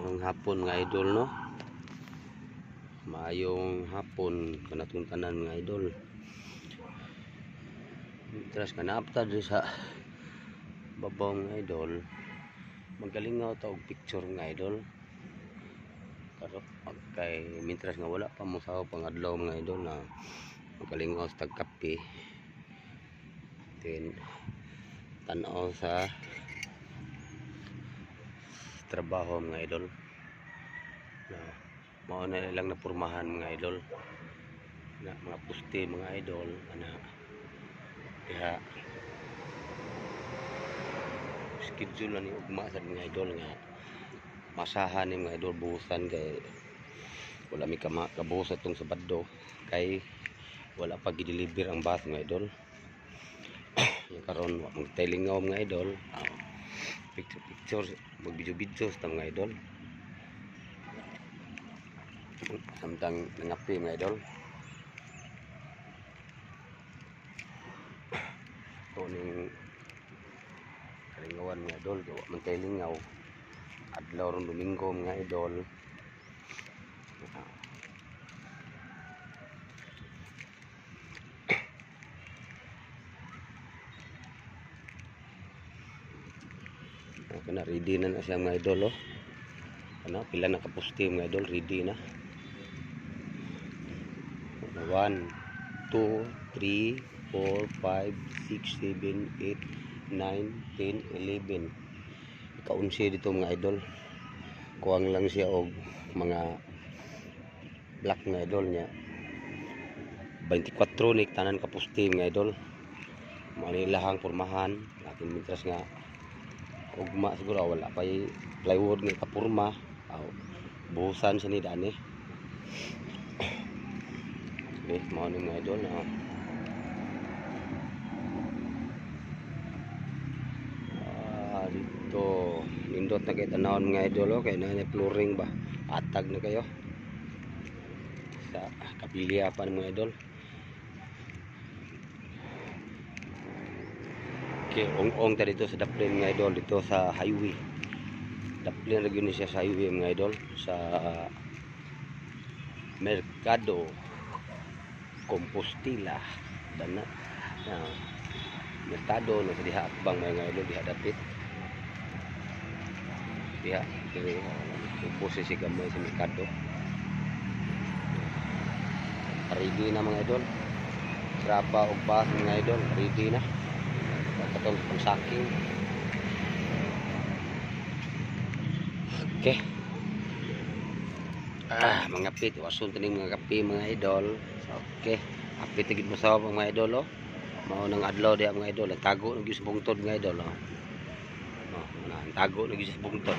Maayong hapon mga idol, no? Maayong hapon kanatong tanan mga idol. Teras ka naapta diri sa babaw mga idol. Magalingaw ta og picture mga idol. Pero kay mintras nga wala pa mo sa pangadlaw mga idol na magalingaw sa tagkape. Then tan-aw sa trabaho mga idol. Mao na lang napurmahan mga idol na mga puste mga idol ana kaya schedule na ni ugma sa mga idol nga masahan ni mga idol buhusan kay wala mi kabuhos atong Sabado kay wala pa gi-deliver ang bus mga idol. Yung karon magtailingaw mga idol, picture mag video sa mga idol. Samtang nangapi mga idol. Kuning kalingawan mga idol, gawa man tay lingaw. Adlaw ron Domingo mga idol. Kana ready na siya mga idol, oh. Ano, pila na kapusti mga idol, ready na. 1 2 3 4 5 6 7 8 9 10 11 ika-11 dito mga idol. Kuwang lang siya og mga black mga idol niya. 24 ni tanan kapusti mga idol. Manilahang pormahan lakin mitras nga ugma siguro wala pa plywood nga kapurma aw buhusan sa ni dani. Okay, mga mga idol na dito nindot na kayo tanawon mga idol, kaya na flooring ba atag na kayo sa kapilya pa mga idol. Okay, ong ta dito sa Daplin mga idol, dito sa highway Daplin region siya sa highway mga idol, sa Mercado Compostela dana Mercado na sa diha akbang mga idol, diha dapit diha kini ubos si gamay sa Mercado. Ready na mga idol, trapa og bus mga idol, ready na katong pangsaking. Okay, mga pit wasun tining mga kape mga idol. Okay, apit gid mo sa mga idol, oh. Mao nang adlaw diha mga idol, tago ng sa bungtod mga idol, oh. Tago ng sa bungtod.